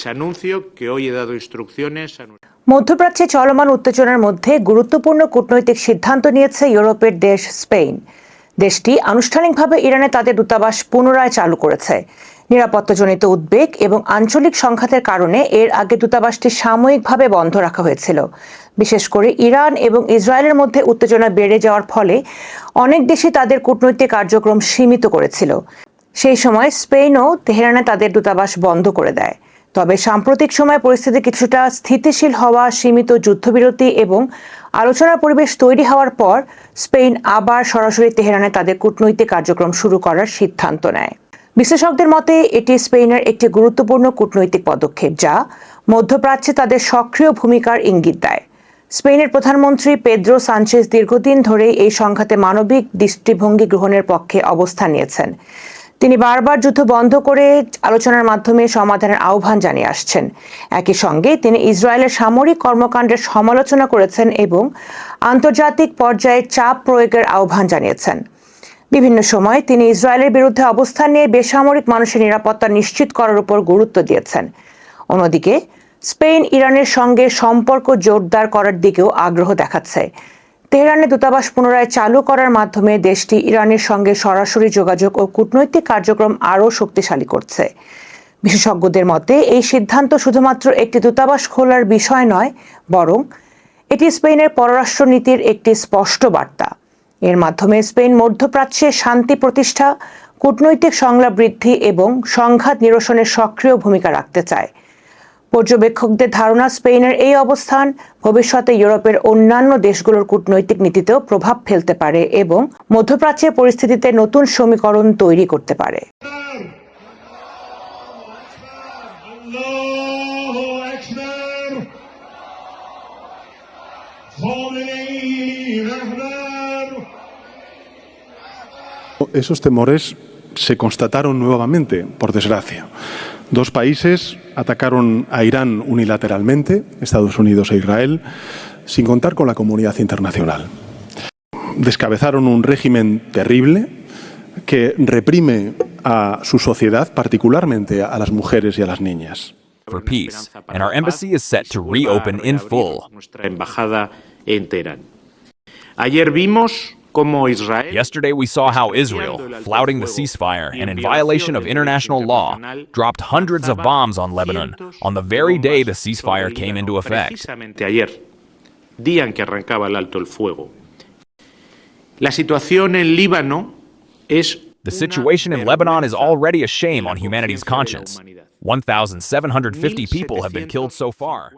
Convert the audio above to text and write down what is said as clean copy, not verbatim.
Anuncio que hoy he dado instrucciones a মধ্যপ্রাচ্যে চলমান উত্তেজনার মধ্যে গুরুত্বপূর্ণ কূটনৈতিক সিদ্ধান্ত নিয়েছে ইউরোপের দেশ স্পেন। দেশটি আনুষ্ঠানিকভাবে ইরানে তাদের দূতাবাস পুনরায় চালু করেছে। নিরাপত্তাজনিত উদ্বেগ এবং আঞ্চলিক সংঘাতের কারণে এর আগে দূতাবাসটি সাময়িকভাবে বন্ধ রাখা হয়েছিল। বিশেষ করে ইরান এবং ইসরায়েলের মধ্যে উত্তেজনা বেড়ে যাওয়ার ফলে অনেক দেশই তাদের কূটনৈতিক কার্যক্রম সীমিত করেছিল। সেই সময় স্পেনও তেহরানে তাদের দূতাবাস বন্ধ করে দেয়। তবে সাম্প্রতিক সময়ে পরিস্থিতি কিছুটা স্থিতিশীল হওয়া, সীমিত যুদ্ধবিরতি এবং আলোচনার পরিবেশ তৈরি হওয়ার পর স্পেন আবার সরাসরি তেহরানে তাদের কূটনৈতিক কার্যক্রম শুরু করার সিদ্ধান্ত নেয়। বিশ্লেষকদের মতে এটি স্পেনের একটি গুরুত্বপূর্ণ কূটনৈতিক পদক্ষেপ, যা মধ্যপ্রাচ্যে তাদের সক্রিয় ভূমিকার ইঙ্গিত দেয়। স্পেনের প্রধানমন্ত্রী পেদ্রো সানচেজ দীর্ঘদিন ধরে এই সংঘাতে মানবিক দৃষ্টিভঙ্গি গ্রহণের পক্ষে অবস্থান নিয়েছেন। তিনি বারবার যুদ্ধ বন্ধ করে আলোচনার মাধ্যমে সমাধানের আহ্বান জানিয়ে আসছেন। একই সঙ্গে তিনি ইসরায়েলের সামরিক কর্মকাণ্ডের সমালোচনা করেছেন এবং আন্তর্জাতিক পর্যায়ে চাপ প্রয়োগের আহ্বান জানিয়েছেন। বিভিন্ন সময় তিনি ইসরায়েলের বিরুদ্ধে অবস্থান নিয়ে বেসামরিক মানুষের নিরাপত্তা নিশ্চিত করার উপর গুরুত্ব দিয়েছেন। অন্যদিকে স্পেন ইরানের সঙ্গে সম্পর্ক জোরদার করার দিকেও আগ্রহ দেখাচ্ছে। তেহরানের দূতাবাস পুনরায় চালু করার মাধ্যমে দেশটি ইরানের সঙ্গে সরাসরি যোগাযোগ ও কূটনৈতিক কার্যক্রম আরও শক্তিশালী করছে। বিশেষজ্ঞদের মতে এই সিদ্ধান্ত শুধুমাত্র একটি দূতাবাস খোলার বিষয় নয়, বরং এটি স্পেনের পররাষ্ট্র নীতির একটি স্পষ্ট বার্তা। এর মাধ্যমে স্পেন মধ্যপ্রাচ্যে শান্তি প্রতিষ্ঠা, কূটনৈতিক সংলাপ বৃদ্ধি এবং সংঘাত নিরসনের সক্রিয় ভূমিকা রাখতে চায়। পর্যবেক্ষকদের ধারণা, স্পেনের এই অবস্থান ভবিষ্যতে ইউরোপের অন্যান্য দেশগুলোর কূটনৈতিক নীতিতেও প্রভাব ফেলতে পারে এবং মধ্যপ্রাচ্যের পরিস্থিতিতে নতুন সমীকরণ তৈরি করতে পারে। Esos temores se constataron nuevamente, por desgracia. Dos países atacaron a Irán unilateralmente, Estados Unidos e Israel, sin contar con la comunidad internacional. Descabezaron un régimen terrible que reprime a su sociedad, particularmente a las mujeres y a las niñas. For peace, and our embassy is set to reopen in full. Nuestra embajada en Teherán. Ayer vimos Yesterday we saw how Israel, flouting the ceasefire and in violation of international law, dropped hundreds of bombs on Lebanon on the very day the ceasefire came into effect. Ayer, día en que arrancaba el alto el fuego. La situación en Líbano es The situation in Lebanon is already a shame on humanity's conscience. 1,750 people have been killed so far.